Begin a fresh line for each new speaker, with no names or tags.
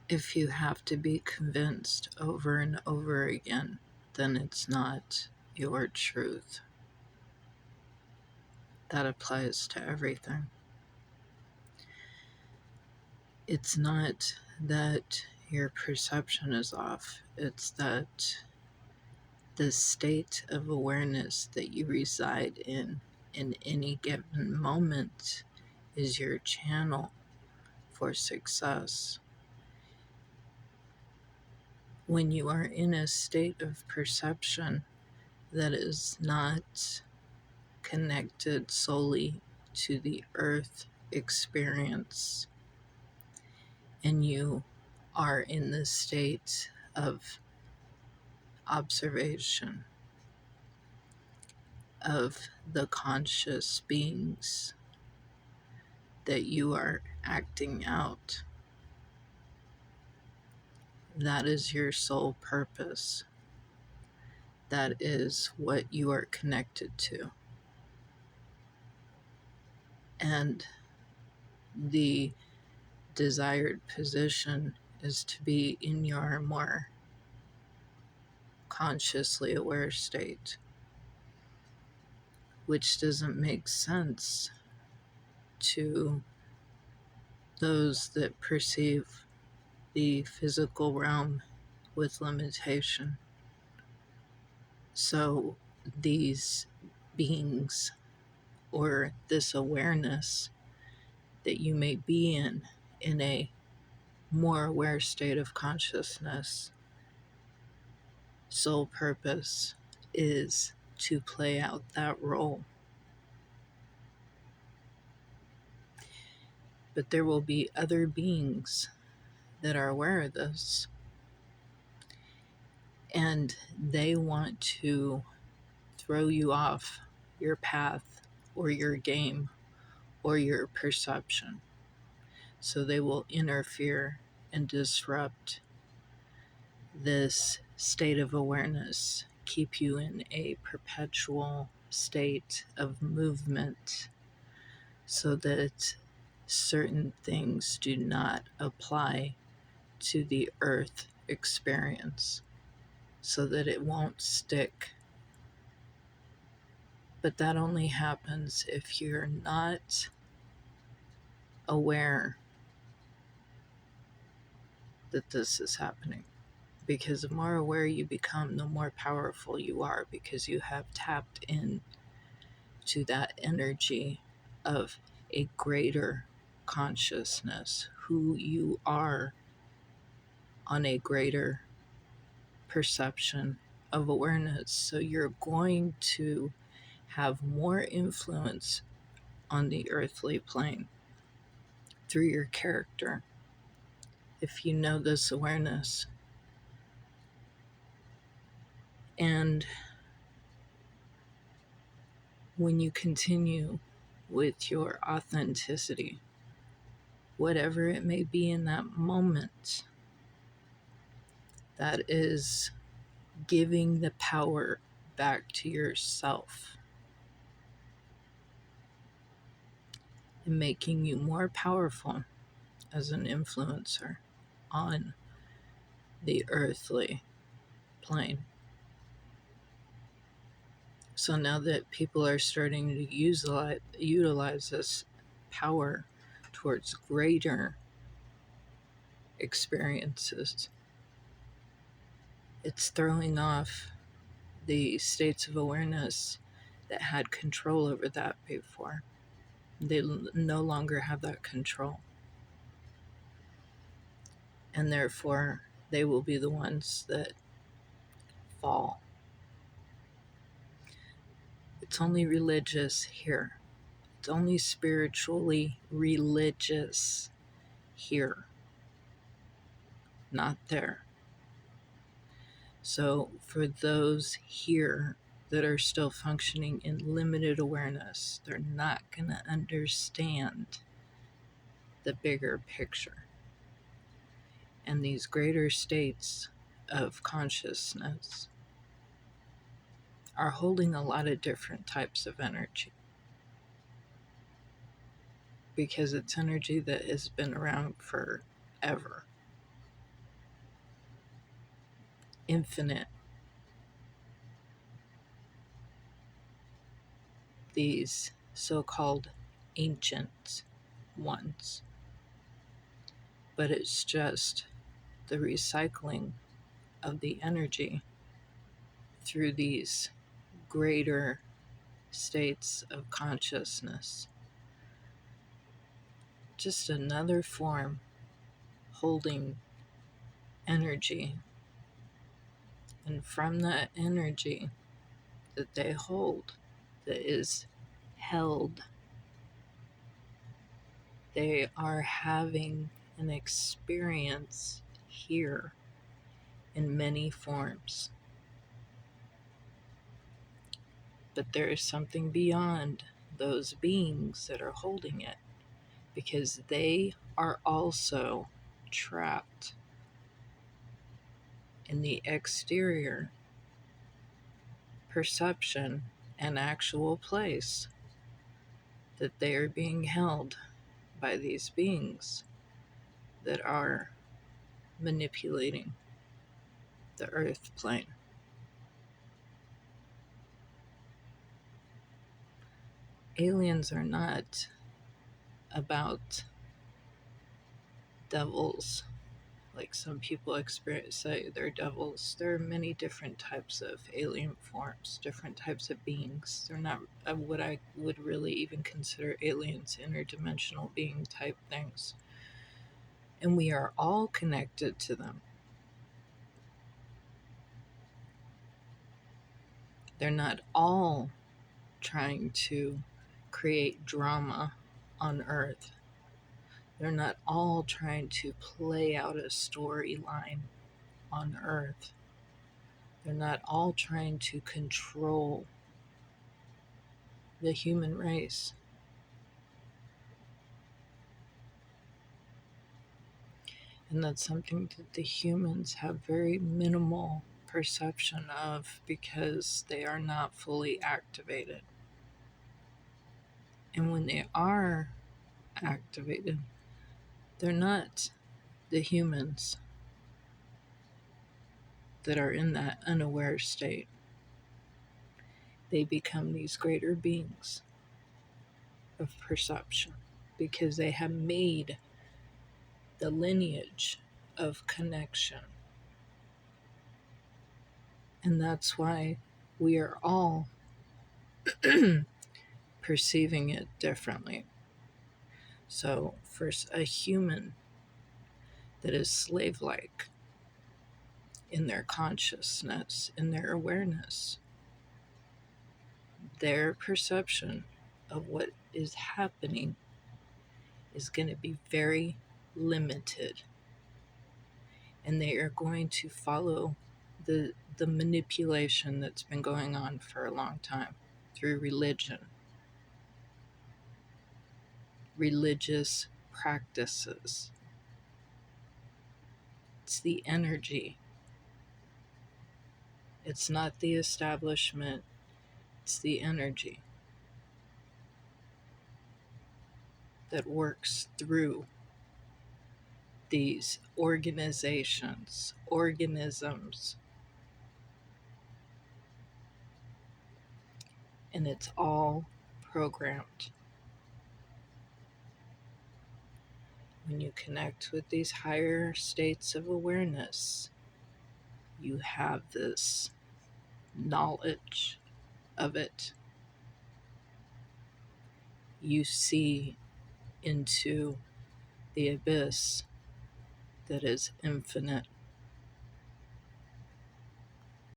If you have to be convinced over and over again, then it's not your truth. That applies to everything. It's not that your perception is off, it's that the state of awareness that you reside in any given moment is your channel for success. When you are in a state of perception that is not connected solely to the earth experience, and you are in the state of observation of the conscious beings that you are acting out, that is your sole purpose. That is what you are connected to. And the desired position is to be in your more consciously aware state, which doesn't make sense to those that perceive the physical realm with limitation. So these beings, or this awareness that you may be in a more aware state of consciousness, sole purpose is to play out that role. But there will be other beings that are aware of this, and they want to throw you off your path or your game or your perception. So they will interfere and disrupt this state of awareness, keep you in a perpetual state of movement so that certain things do not apply to the earth experience, so that it won't stick. But that only happens if you're not aware that this is happening. Because the more aware you become, the more powerful you are, because you have tapped in to that energy of a greater consciousness, who you are on a greater perception of awareness. So you're going to have more influence on the earthly plane through your character if you know this awareness. And when you continue with your authenticity, whatever it may be in that moment, that is giving the power back to yourself and making you more powerful as an influencer on the earthly plane. So now that people are starting to utilize this power towards greater experiences, it's throwing off the states of awareness that had control over that before. They no longer have that control. And therefore, they will be the ones that fall. It's only religious here. It's only spiritually religious here, not there. So for those here that are still functioning in limited awareness, they're not going to understand the bigger picture. And these greater states of consciousness are holding a lot of different types of energy, because it's energy that has been around forever. infinite, these so called ancient ones, but it's just the recycling of the energy through these greater states of consciousness. Just another form holding energy. And from that energy that they hold, that is held, they are having an experience here in many forms. But there is something beyond those beings that are holding it, because they are also trapped in the exterior perception and actual place that they are being held by these beings that are manipulating the earth plane. Aliens are not about devils, like some people say they're devils. There are many different types of alien forms, different types of beings. They're not what I would really even consider aliens, interdimensional being type things. And we are all connected to them. They're not all trying to create drama on Earth. They're not all trying to play out a storyline on Earth. They're not all trying to control the human race. And that's something that the humans have very minimal perception of because they are not fully activated. And when they are activated, they're not the humans that are in that unaware state. They become these greater beings of perception because they have made the lineage of connection. And that's why we are all perceiving it differently. So, for a human that is slave like in their consciousness, in their awareness, their perception of what is happening is going to be very limited. And they are going to follow the manipulation that's been going on for a long time through religion, religious practices. It's the energy. It's not the establishment, it's the energy that works through these organizations, organisms, and it's all programmed. When you connect with these higher states of awareness, you have this knowledge of it. You see into the abyss that is infinite.